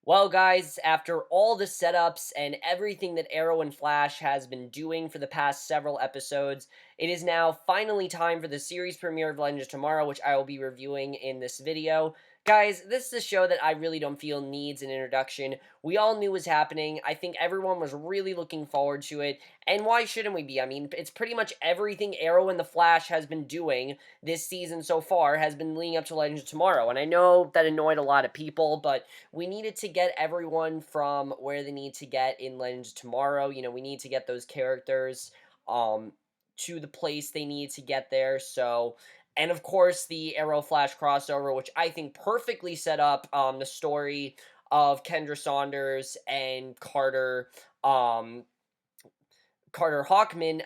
Well, guys, after all the setups and everything that Arrow and Flash has been doing for the past several episodes, it is now finally time for the series premiere of Legends of Tomorrow, which I will be reviewing in this video. Guys, this is a show that I really don't feel needs an introduction. We all knew was happening. I think everyone was really looking forward to it. And why shouldn't we be? I mean, it's pretty much everything Arrow and the Flash has been doing this season so far has been leading up to Legends of Tomorrow. And I know that annoyed a lot of people, but we needed to get everyone from where they need to get in Legends Tomorrow. We need to get those characters um to the place they need to get there. So, and of course the Arrow Flash crossover, which I think perfectly set up the story of Kendra Saunders and um Carter Hawkman,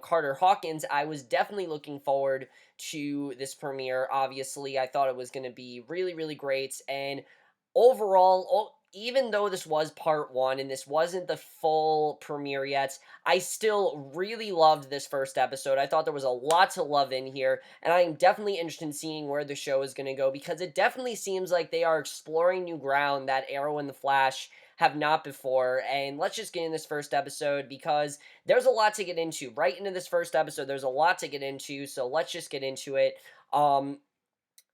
Carter Hawkins, I was definitely looking forward to this premiere. Obviously, I thought it was going to be really, really great. And overall, even though this was part one and this wasn't the full premiere yet, I still really loved this first episode. I thought there was a lot to love in here, and I am definitely interested in seeing where the show is going to go because it definitely seems like they are exploring new ground that Arrow and the Flash have not before. And let's just get in this first episode because there's a lot to get into. Right into this first episode, there's a lot to get into, so let's just get into it.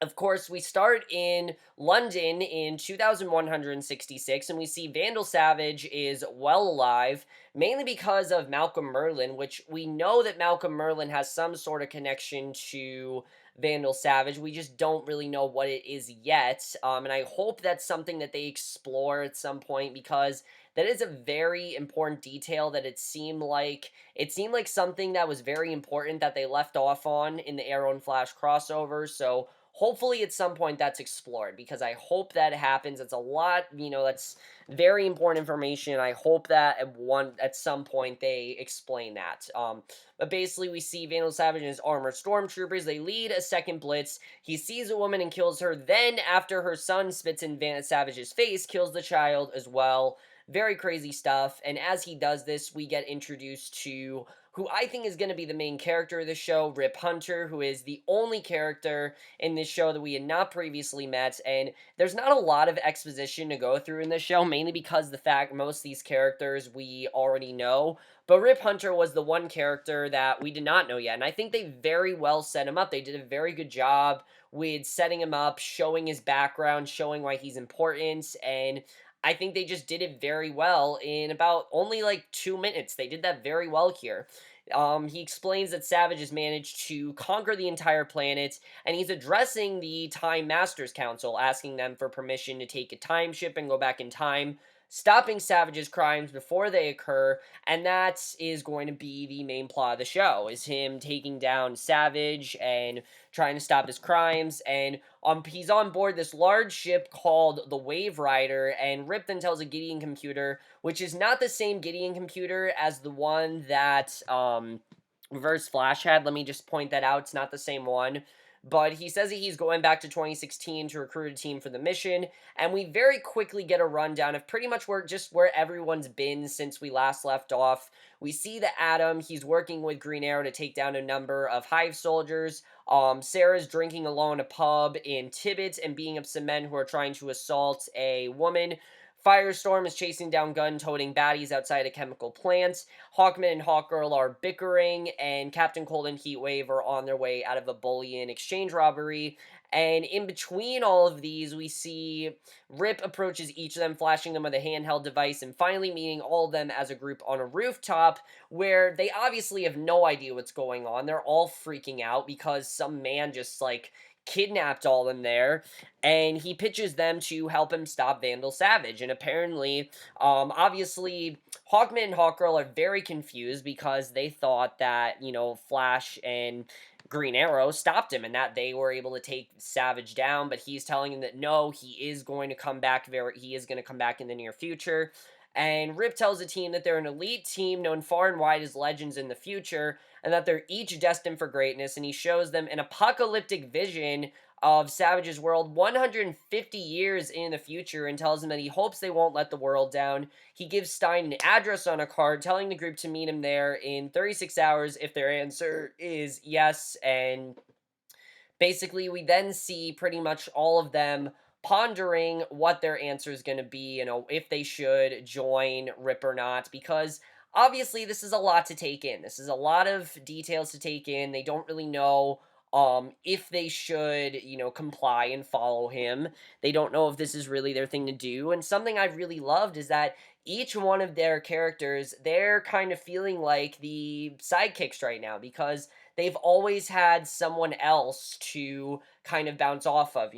Of course, we start in London in 2166, and we see Vandal Savage is well alive, mainly because of Malcolm Merlin, which we know that Malcolm Merlin has some sort of connection to Vandal Savage. We just don't really know what it is yet, and I hope that's something that they explore at some point because that is a very important detail that it seemed like something that was very important that they left off on in the Arrow and Flash crossover. So hopefully at some point that's explored because I hope that happens. It's a lot, that's very important information. I hope that at some point they explain that. But basically we see Vandal Savage and his armored stormtroopers. They lead a second blitz. He sees a woman and kills her. Then after her son spits in Vandal Savage's face, kills the child as well. Very crazy stuff. And as he does this, we get introduced to who I think is going to be the main character of the show, Rip Hunter, who is the only character in this show that we had not previously met. And there's not a lot of exposition to go through in this show, mainly because the fact most of these characters we already know. But Rip Hunter was the one character that we did not know yet. And I think they very well set him up. They did a very good job with setting him up, showing his background, showing why he's important, and I think they just did it very well in about only like 2 minutes. They did that very well here. He explains that Savage has managed to conquer the entire planet, and he's addressing the Time Masters Council, asking them for permission to take a time ship and go back in time, stopping Savage's crimes before they occur, and that is going to be the main plot of the show, is him taking down Savage and trying to stop his crimes, and he's on board this large ship called the Wave Rider, and Rip then tells a Gideon computer, which is not the same Gideon computer as the one that Reverse Flash had. Let me just point that out. It's not the same one. But he says that he's going back to 2016 to recruit a team for the mission, and we very quickly get a rundown of pretty much where everyone's been since we last left off. We see that Adam, he's working with Green Arrow to take down a number of Hive soldiers. Sarah's drinking alone at a pub in Tibbet and beating up some men who are trying to assault a woman. Firestorm is chasing down gun-toting baddies outside a chemical plant. Hawkman and Hawkgirl are bickering, and Captain Cold and Heatwave are on their way out of a bullion exchange robbery. And in between all of these, we see Rip approaches each of them, flashing them with a handheld device, and finally meeting all of them as a group on a rooftop, where they obviously have no idea what's going on. They're all freaking out because some man just, kidnapped all of them there, and he pitches them to help him stop Vandal Savage. And apparently, obviously, Hawkman and Hawkgirl are very confused because they thought that, Flash and Green Arrow stopped him and that they were able to take Savage down, but he's telling him that no, he is going to come back in the near future. And Rip tells the team that they're an elite team known far and wide as legends in the future, and that they're each destined for greatness, and he shows them an apocalyptic vision of Savage's world 150 years in the future and tells them that he hopes they won't let the world down. He gives Stein an address on a card, telling the group to meet him there in 36 hours if their answer is yes, and basically we then see pretty much all of them pondering what their answer is going to be, if they should join Rip or not, because obviously this is a lot to take in. This is a lot of details to take in. They don't really know if they should, comply and follow him. They don't know if this is really their thing to do. And something I really loved is that each one of their characters, they're kind of feeling like the sidekicks right now, because they've always had someone else to kind of bounce off of.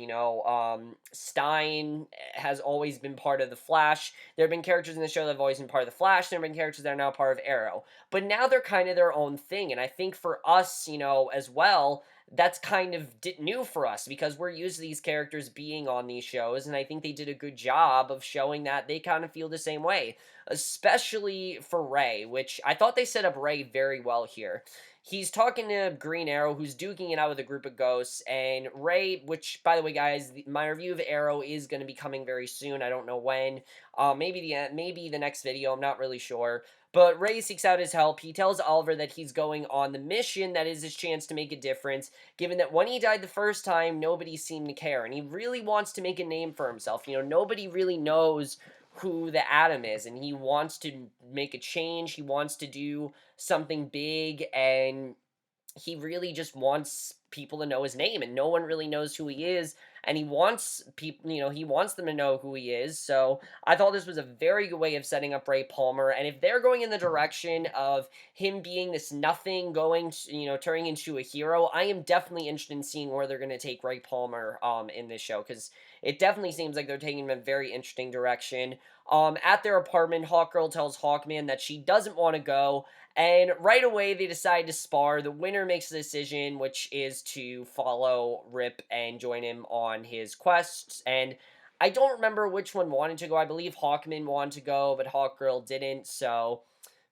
Stein has always been part of the Flash. There have been characters in the show that have always been part of the Flash. There have been characters that are now part of Arrow. But now they're kind of their own thing. And I think for us, as well, that's kind of new for us, because we're used to these characters being on these shows. And I think they did a good job of showing that they kind of feel the same way, especially for Ray, which I thought they set up Ray very well here. He's talking to Green Arrow, who's duking it out with a group of ghosts, and Ray, which, by the way, guys, my review of Arrow is going to be coming very soon. I don't know when. Maybe the next video. I'm not really sure. But Ray seeks out his help. He tells Oliver that he's going on the mission that is his chance to make a difference, given that when he died the first time, nobody seemed to care, and he really wants to make a name for himself. Nobody really knows who the Atom is, and he wants to make a change. He wants to do something big, and he really just wants people to know his name, and no one really knows who he is, and he wants people, he wants them to know who he is. So I thought this was a very good way of setting up Ray Palmer. And if they're going in the direction of him being this nothing, going to, turning into a hero, I am definitely interested in seeing where they're going to take Ray Palmer in this show, because it definitely seems like they're taking him in a very interesting direction. At their apartment, Hawkgirl tells Hawkman that she doesn't want to go, and right away, they decide to spar. The winner makes the decision, which is to follow Rip and join him on his quests. And I don't remember which one wanted to go. I believe Hawkman wanted to go, but Hawkgirl didn't. So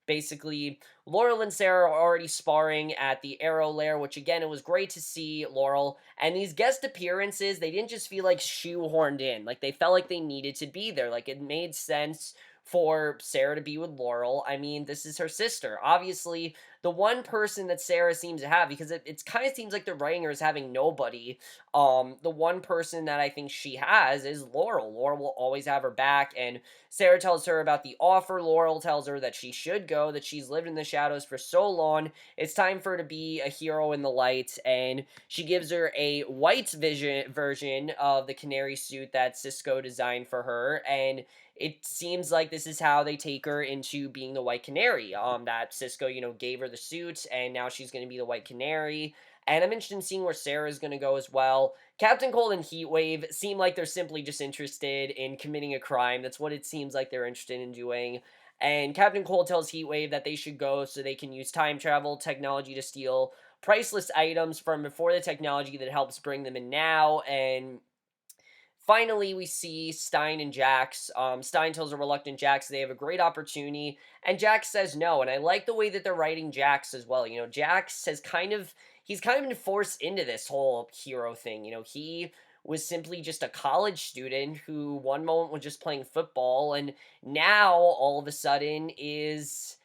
basically, Laurel and Sarah are already sparring at the Arrow Lair, which again, it was great to see Laurel. And these guest appearances, they didn't just feel like shoehorned in. Like, they felt like they needed to be there. Like, it made sense for Sarah to be with Laurel. I mean, this is her sister. Obviously, the one person that Sarah seems to have, because it kind of seems like the writing her is having nobody. The one person that I think she has is Laurel. Laurel will always have her back, and Sarah tells her about the offer. Laurel tells her that she should go, that she's lived in the shadows for so long. It's time for her to be a hero in the light, and she gives her a white version of the canary suit that Cisco designed for her, and it seems like this is how they take her into being the White Canary. That Cisco, gave her the suit, and now she's going to be the White Canary. And I'm interested in seeing where Sarah's going to go as well. Captain Cold and Heatwave seem like they're simply just interested in committing a crime. That's what it seems like they're interested in doing. And Captain Cold tells Heatwave that they should go so they can use time travel technology to steal priceless items from before the technology that helps bring them in now. And finally, we see Stein and Jax. Stein tells a reluctant Jax they have a great opportunity, and Jax says no. And I like the way that they're writing Jax as well. Jax has he's kind of been forced into this whole hero thing. He was simply just a college student who one moment was just playing football, and now all of a sudden is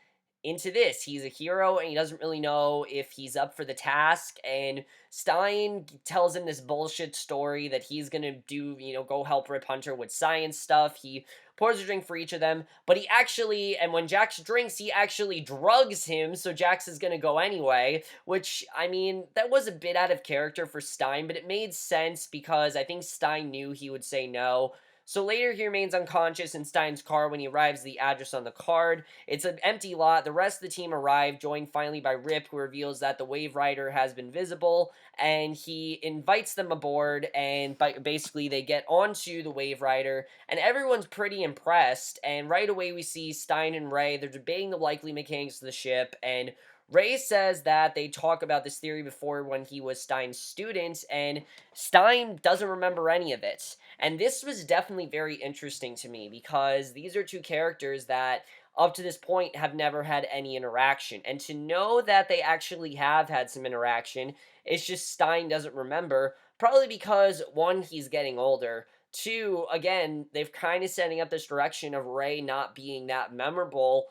into this. He's a hero, and he doesn't really know if he's up for the task. And Stein tells him this bullshit story that he's gonna do, go help Rip Hunter with science stuff. He pours a drink for each of them, but he actually, and when Jax drinks, he actually drugs him, so Jax is gonna go anyway, which, I mean, that was a bit out of character for Stein, but it made sense because I think Stein knew he would say no. So later, he remains unconscious in Stein's car when he arrives at the address on the card. It's an empty lot. The rest of the team arrive, joined finally by Rip, who reveals that the Wave Rider has been visible, and he invites them aboard, and basically they get onto the Wave Rider, and everyone's pretty impressed, and right away we see Stein and Ray, they're debating the likely mechanics of the ship, and Ray says that they talk about this theory before when he was Stein's student, and Stein doesn't remember any of it. And this was definitely very interesting to me, because these are two characters that up to this point have never had any interaction. And to know that they actually have had some interaction, it's just Stein doesn't remember, probably because, one, he's getting older. Two, again, they've kind of setting up this direction of Ray not being that memorable.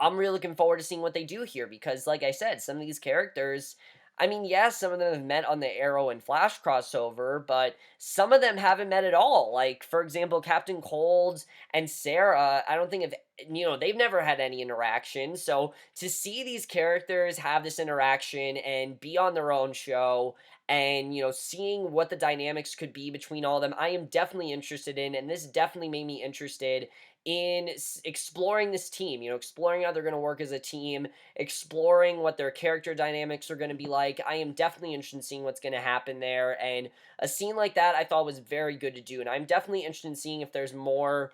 I'm really looking forward to seeing what they do here, because, like I said, some of these characters, I mean, yes, some of them have met on the Arrow and Flash crossover, but some of them haven't met at all. Like, for example, Captain Cold and Sarah, I don't think have, they've never had any interaction. So to see these characters have this interaction and be on their own show and, seeing what the dynamics could be between all of them, I am definitely interested in. And this definitely made me interested in exploring this team, exploring how they're going to work as a team, exploring what their character dynamics are going to be like. I am definitely interested in seeing what's going to happen there. And a scene like that I thought was very good to do. And I'm definitely interested in seeing if there's more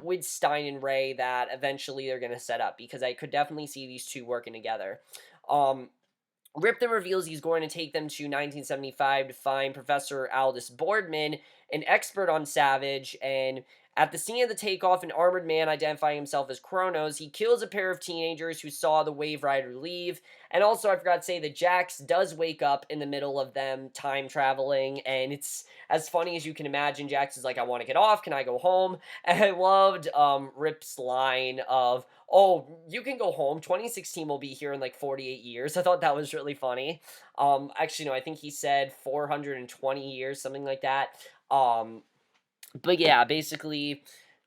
with Stein and Ray that eventually they're going to set up, because I could definitely see these two working together. Um, Ripton reveals he's going to take them to 1975 to find Professor Aldous Boardman, an expert on Savage, and at the scene of the takeoff, an armored man identifying himself as Kronos, he kills a pair of teenagers who saw the Wave Rider leave. And also, I forgot to say that Jax does wake up in the middle of them time traveling, and it's as funny as you can imagine. Jax is like, I want to get off, can I go home? And I loved Rip's line of, oh, you can go home. 2016 will be here in like 48 years. I thought that was really funny. Actually, no, I think he said 420 years, something like that. But yeah, basically,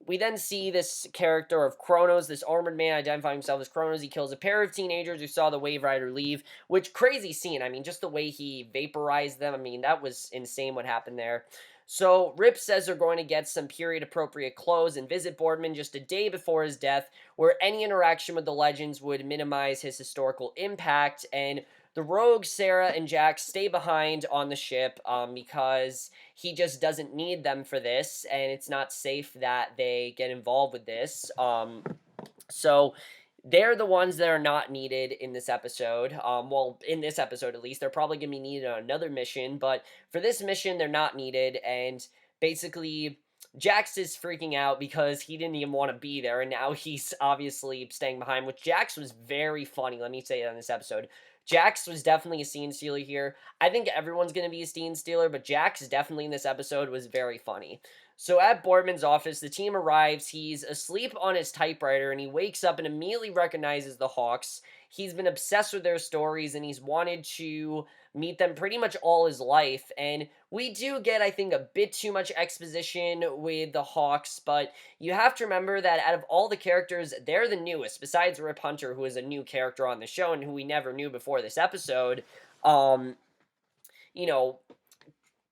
we then see this character of Kronos, this armored man identifying himself as Kronos. He kills a pair of teenagers who saw the Wave Rider leave, which crazy scene. I mean, just the way he vaporized them. I mean, that was insane what happened there. So Rip says they're going to get some period appropriate clothes and visit Boardman just a day before his death, where any interaction with the legends would minimize his historical impact. And the rogues, Sarah and Jack, stay behind on the ship because he just doesn't need them for this, and it's not safe that they get involved with this. So they're the ones that are not needed in this episode. Well, in this episode at least, they're probably going to be needed on another mission, but for this mission, they're not needed, and basically, Jax is freaking out because he didn't even want to be there, and now he's obviously staying behind, which Jax was very funny, let me say that in this episode. Jax was definitely a scene stealer here. I think everyone's going to be a scene stealer, but Jax definitely in this episode was very funny. So at Boardman's office, the team arrives. He's asleep on his typewriter, and he wakes up and immediately recognizes the Hawks. He's been obsessed with their stories, and he's wanted to meet them pretty much all his life. And we do get, I think, a bit too much exposition with the Hawks, but you have to remember that out of all the characters, they're the newest, besides Rip Hunter, who is a new character on the show and who we never knew before this episode. Um, you know,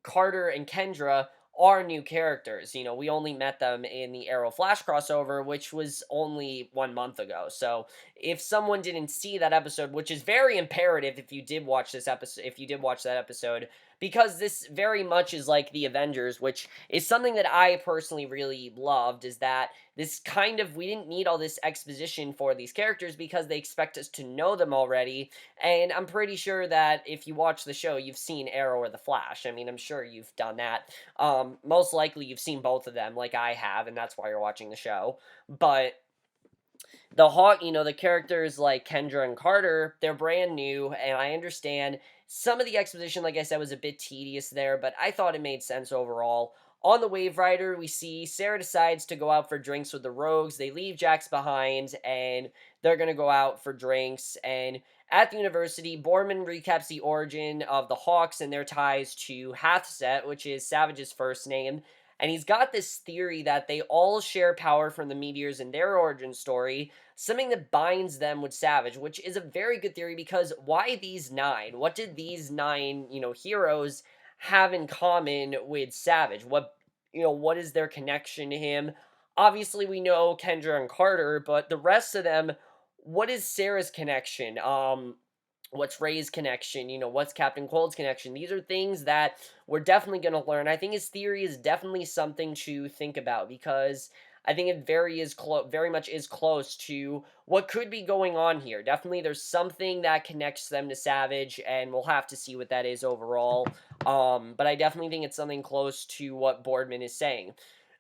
Carter and Kendra are new characters. We only met them in the Arrow Flash crossover, which was only 1 month ago. So if someone didn't see that episode, which is very imperative if you did watch this episode, if you did watch that episode, because this very much is like the Avengers, which is something that I personally really loved, is that this kind of, we didn't need all this exposition for these characters because they expect us to know them already. And I'm pretty sure that if you watch the show, you've seen Arrow or The Flash. I mean, I'm sure you've done that. Most likely you've seen both of them, like I have, and that's why you're watching the show. But the Hawk, the characters like Kendra and Carter, they're brand new, and I understand some of the exposition, like I said, was a bit tedious there, but I thought it made sense overall. On the Wave Rider, we see Sarah decides to go out for drinks with the Rogues. They leave Jax behind, and they're going to go out for drinks. And at the university, Boardman recaps the origin of the Hawks and their ties to Hathset, which is Savage's first name. And he's got this theory that they all share power from the meteors in their origin story, something that binds them with Savage, which is a very good theory because why these nine? What did these nine, heroes have in common with Savage? What is their connection to him? Obviously, we know Kendra and Carter, but the rest of them, what is Sarah's connection? What's Ray's connection? What's Captain Cold's connection? These are things that we're definitely going to learn. I think his theory is definitely something to think about because I think it very much is close to what could be going on here. Definitely there's something that connects them to Savage, and we'll have to see what that is overall. But I definitely think it's something close to what Boardman is saying.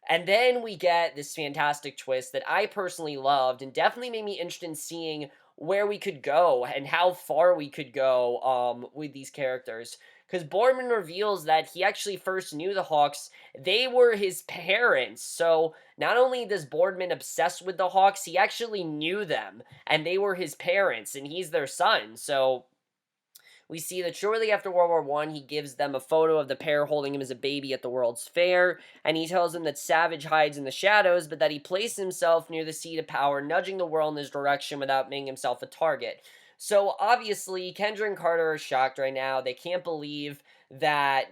And then we get this fantastic twist that I personally loved and definitely made me interested in seeing where we could go and how far we could go with these characters. Because Boardman reveals that he actually first knew the Hawks. They were his parents. So not only does Boardman obsess with the Hawks, he actually knew them. And they were his parents, and he's their son. So We see that shortly after World War One, he gives them a photo of the pair holding him as a baby at the World's Fair, and he tells them that Savage hides in the shadows, but that he placed himself near the seat of power, nudging the world in his direction without making himself a target. So obviously, Kendra and Carter are shocked right now. They can't believe that,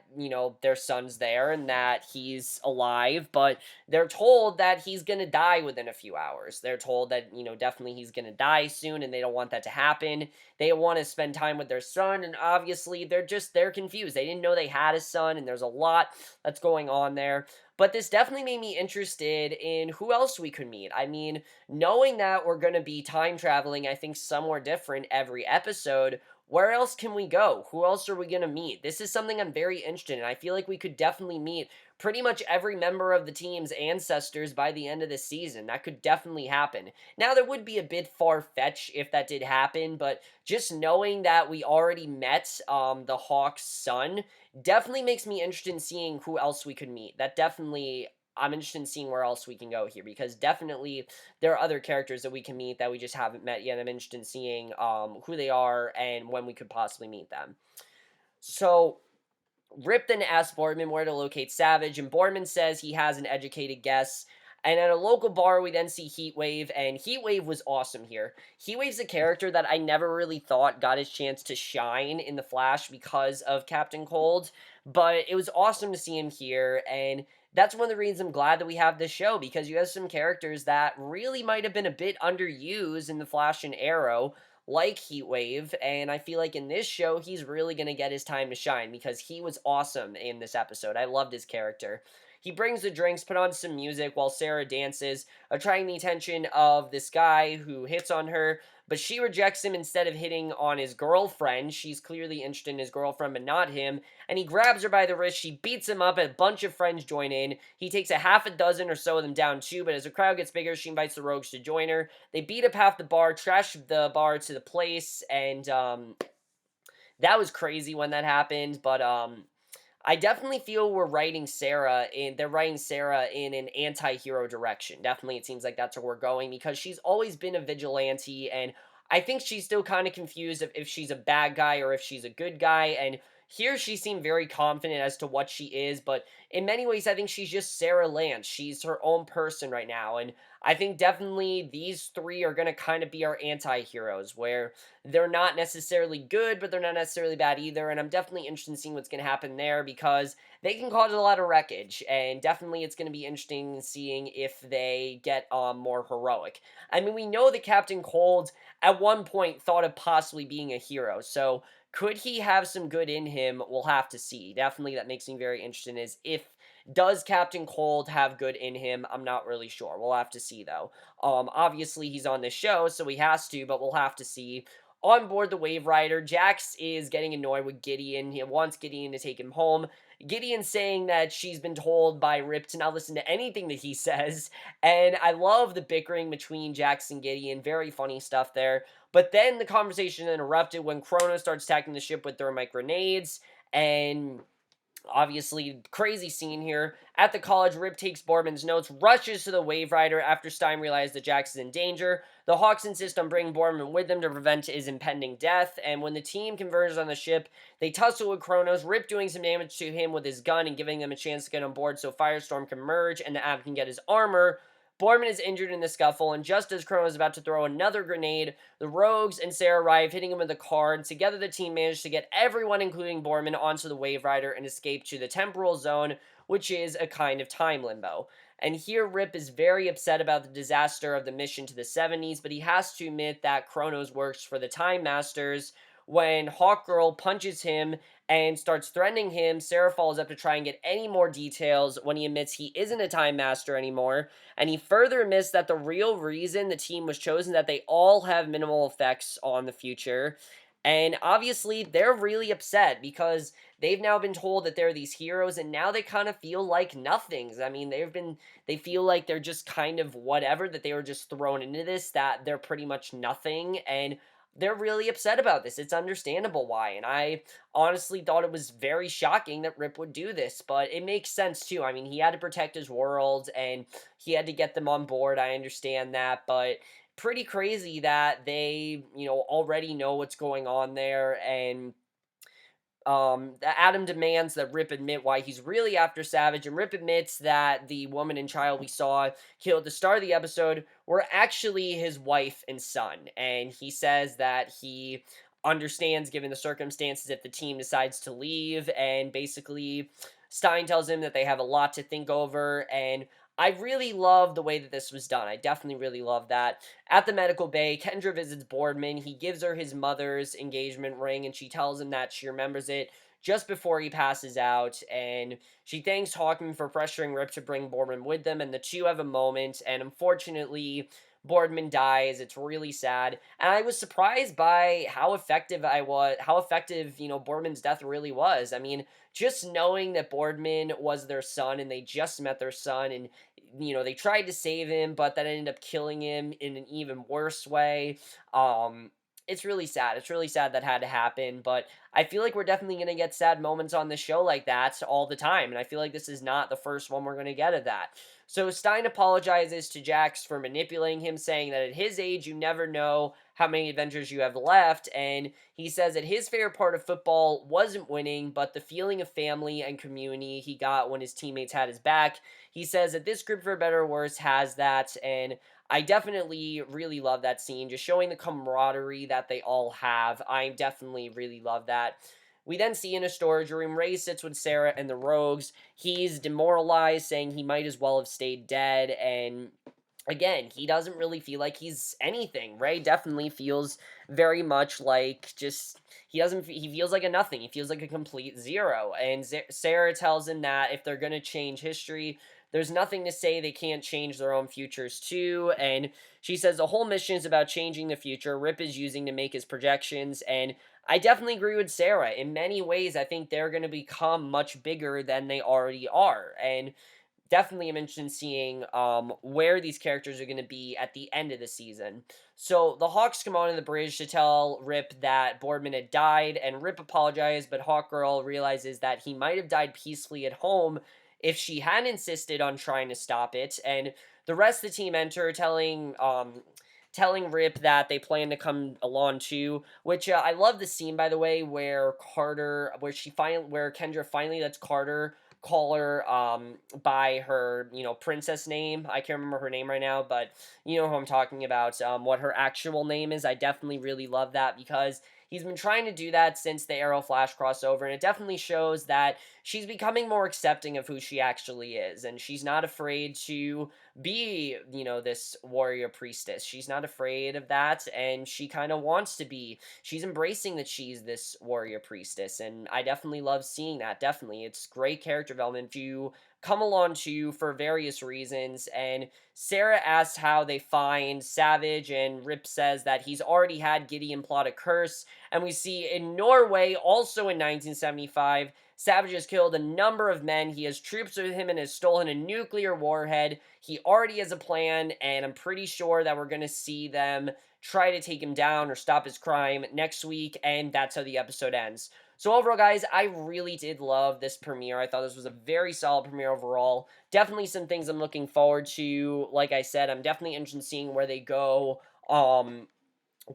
their son's there and that he's alive, but they're told that he's going to die within a few hours. They're told that, definitely he's going to die soon and they don't want that to happen. They want to spend time with their son, and obviously they're confused. They didn't know they had a son, and there's a lot that's going on there. But this definitely made me interested in who else we could meet. I mean, knowing that we're going to be time traveling, I think, somewhere different every episode, where else can we go? Who else are we going to meet? This is something I'm very interested in. I feel like we could definitely meet pretty much every member of the team's ancestors by the end of this season. That could definitely happen. Now, there would be a bit far-fetched if that did happen, but just knowing that we already met the Hawk's son definitely makes me interested in seeing who else we could meet. That definitely, I'm interested in seeing where else we can go here, because definitely there are other characters that we can meet that we just haven't met yet. I'm interested in seeing who they are and when we could possibly meet them. So Rip then asks Boardman where to locate Savage, and Boardman says he has an educated guess. And at a local bar, we then see Heatwave, and Heatwave was awesome here. Heatwave's a character that I never really thought got his chance to shine in The Flash because of Captain Cold, but it was awesome to see him here, and that's one of the reasons I'm glad that we have this show, because you have some characters that really might have been a bit underused in The Flash and Arrow, like Heatwave, and I feel like in this show, he's really going to get his time to shine, because he was awesome in this episode. I loved his character. He brings the drinks, put on some music while Sarah dances, attracting the attention of this guy who hits on her, but she rejects him instead of hitting on his girlfriend. She's clearly interested in his girlfriend, but not him, and he grabs her by the wrist. She beats him up, and a bunch of friends join in. He takes a half a dozen or so of them down too, but as the crowd gets bigger, she invites the Rogues to join her. They beat up half the bar, trash the bar to the place, and that was crazy when that happened, but I definitely feel they're writing Sarah in an anti-hero direction. Definitely, it seems like that's where we're going, because she's always been a vigilante, and I think she's still kind of confused if she's a bad guy or if she's a good guy, and here she seemed very confident as to what she is, but in many ways I think she's just Sarah Lance. She's her own person right now, and I think definitely these three are going to kind of be our anti-heroes, where they're not necessarily good, but they're not necessarily bad either, and I'm definitely interested in seeing what's going to happen there, because they can cause a lot of wreckage, and definitely it's going to be interesting seeing if they get more heroic. I mean, we know that Captain Cold at one point thought of possibly being a hero, so could he have some good in him? We'll have to see. Definitely that makes me very interested, is if does Captain Cold have good in him? I'm not really sure. We'll have to see, though. Obviously he's on this show, so he has to, but we'll have to see. On board the Wave Rider, Jax is getting annoyed with Gideon. He wants Gideon to take him home. Gideon saying that she's been told by Rip to not listen to anything that he says. And I love the bickering between Jax and Gideon. Very funny stuff there. But then the conversation interrupted when Chrono starts attacking the ship with thermite grenades. And obviously, crazy scene here. At the college, Rip takes Boardman's notes, rushes to the Wave Rider after Stein realizes that Jax is in danger. The Hawks insist on bringing Boardman with them to prevent his impending death, and when the team converges on the ship, they tussle with Kronos, Rip doing some damage to him with his gun and giving them a chance to get on board so Firestorm can merge and the Atom can get his armor. Boardman is injured in the scuffle, and just as Kronos is about to throw another grenade, the Rogues and Sarah arrive, hitting him with a card. Together, the team managed to get everyone, including Boardman, onto the Wave Rider and escape to the Temporal Zone, which is a kind of time limbo. And here, Rip is very upset about the disaster of the mission to the 70s, but he has to admit that Kronos works for the Time Masters. When Hawkgirl punches him and starts threatening him, Sarah follows up to try and get any more details when he admits he isn't a Time Master anymore, and he further admits that the real reason the team was chosen, that they all have minimal effects on the future. And obviously, they're really upset because they've now been told that they're these heroes, and now they kind of feel like nothings. I mean, they feel like they're just kind of whatever, that they were just thrown into this, that they're pretty much nothing, and they're really upset about this. It's understandable why, and I honestly thought it was very shocking that Rip would do this, but it makes sense too. I mean, he had to protect his world, and he had to get them on board. I understand that, but pretty crazy that they, already know what's going on there, and Adam demands that Rip admit why he's really after Savage, and Rip admits that the woman and child we saw killed at the start of the episode were actually his wife and son. And he says that he understands, given the circumstances, if the team decides to leave. And basically, Stein tells him that they have a lot to think over. And I really love the way that this was done. I definitely really love that. At the medical bay, Kendra visits Boardman. He gives her his mother's engagement ring, and she tells him that she remembers it just before he passes out. And she thanks Hawkman for pressuring Rip to bring Boardman with them, and the two have a moment. And unfortunately, Boardman dies. It's really sad. And I was surprised by how effective, Boardman's death really was. I mean, just knowing that Boardman was their son and they just met their son, and they tried to save him, but that ended up killing him in an even worse way. It's really sad. It's really sad that had to happen, but I feel like we're definitely going to get sad moments on this show like that all the time, and I feel like this is not the first one we're going to get of that. So Stein apologizes to Jax for manipulating him, saying that at his age, you never know how many adventures you have left, and he says that his favorite part of football wasn't winning, but the feeling of family and community he got when his teammates had his back. He says that this group, for better or worse, has that, and I definitely really love that scene, just showing the camaraderie that they all have. I definitely really love that. We then see in a storage room, Ray sits with Sarah and the Rogues. He's demoralized, saying he might as well have stayed dead, and again, he doesn't really feel like he's anything. Ray definitely feels very much like just he feels like a nothing. He feels like a complete zero. And Sarah tells him that if they're going to change history, there's nothing to say they can't change their own futures too. And she says the whole mission is about changing the future Rip is using to make his projections. And I definitely agree with Sarah. In many ways, I think they're going to become much bigger than they already are. And definitely am interested in seeing where these characters are going to be at the end of the season. So the Hawks come onto the bridge to tell Rip that Boardman had died, and Rip apologized, but Hawkgirl realizes that he might have died peacefully at home if she hadn't insisted on trying to stop it. And the rest of the team enter, telling Rip that they plan to come along too. Which I love the scene, by the way, where where Kendra finally lets Carter call her by her princess name. I can't remember her name right now, but you know who I'm talking about. What her actual name is. I definitely really love that because he's been trying to do that since the Arrow Flash crossover, and it definitely shows that she's becoming more accepting of who she actually is, and she's not afraid to be, this warrior priestess. She's not afraid of that, and she kind of wants to be. She's embracing that she's this warrior priestess, and I definitely love seeing that. Definitely. It's great character development. You come along to for various reasons, and Sarah asks how they find Savage, and Rip says that he's already had Gideon plot a curse, and we see in Norway, also in 1975, Savage has killed a number of men. He has troops with him and has stolen a nuclear warhead. He already has a plan, and I'm pretty sure that we're going to see them try to take him down or stop his crime next week, and that's how the episode ends. So overall, guys, I really did love this premiere. I thought this was a very solid premiere overall. Definitely some things I'm looking forward to. Like I said, I'm definitely interested in seeing where they go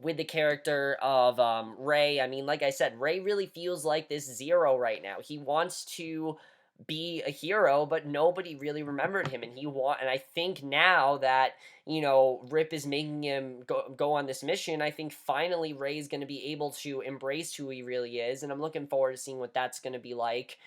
with the character of Ray. I mean, like I said, Ray really feels like this zero right now. He wants to be a hero, but nobody really remembered him, and I think now that Rip is making him go on this mission, I think finally Ray's going to be able to embrace who he really is, and I'm looking forward to seeing what that's going to be like.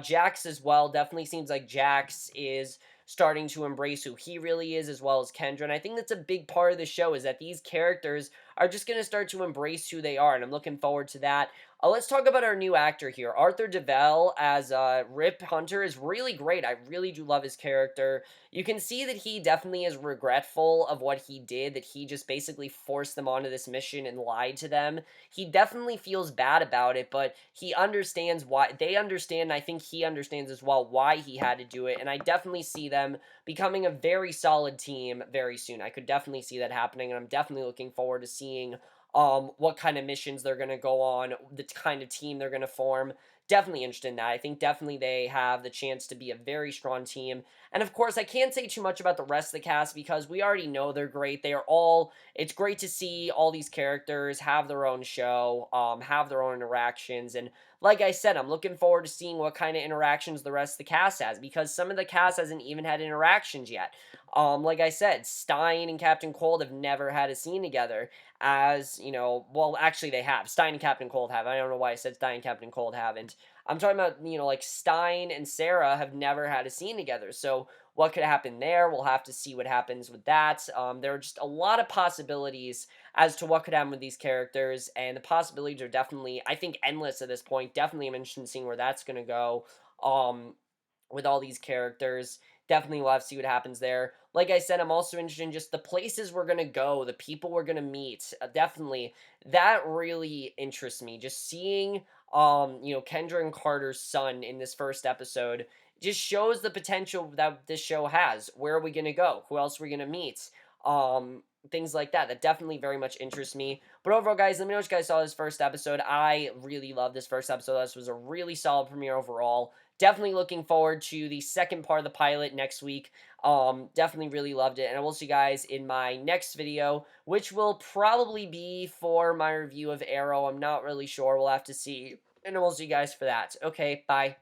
Jax as well, definitely seems like Jax is starting to embrace who he really is, as well as Kendra, and I think that's a big part of the show, is that these characters are just going to start to embrace who they are, and I'm looking forward to that. Let's talk about our new actor here. Arthur Devel as Rip Hunter is really great. I really do love his character. You can see that he definitely is regretful of what he did, that he just basically forced them onto this mission and lied to them. He definitely feels bad about it, but he understands why. They understand, and I think he understands as well why he had to do it, and I definitely see them becoming a very solid team very soon. I could definitely see that happening, and I'm definitely looking forward to seeing what kind of missions they're going to go on, the kind of team they're going to form. Definitely interested in that. I think definitely they have the chance to be a very strong team. And of course, I can't say too much about the rest of the cast because we already know they're great. It's great to see all these characters have their own show, have their own interactions. And like I said, I'm looking forward to seeing what kind of interactions the rest of the cast has, because some of the cast hasn't even had interactions yet. Like I said, Stein and Captain Cold have never had a scene together. As you know, well, actually they have. Stein and Captain Cold have. I don't know why I said Stein and Captain Cold haven't. I'm talking about, like Stein and Sarah have never had a scene together. So what could happen there? We'll have to see what happens with that. There are just a lot of possibilities as to what could happen with these characters, and the possibilities are definitely, I think, endless at this point. Definitely, I'm interested in seeing where that's going to go. Um, with all these characters. Definitely we'll have to see what happens there. Like I said, I'm also interested in just the places we're going to go, the people we're going to meet. Definitely, that really interests me. Just seeing, Kendra and Carter's son in this first episode just shows the potential that this show has. Where are we going to go? Who else are we going to meet? Things like that. That definitely very much interests me. But overall, guys, let me know what you guys saw this first episode. I really love this first episode. This was a really solid premiere overall. Definitely looking forward to the second part of the pilot next week. Definitely really loved it. And I will see you guys in my next video, which will probably be for my review of Arrow. I'm not really sure. We'll have to see. And we'll see you guys for that. Okay, bye.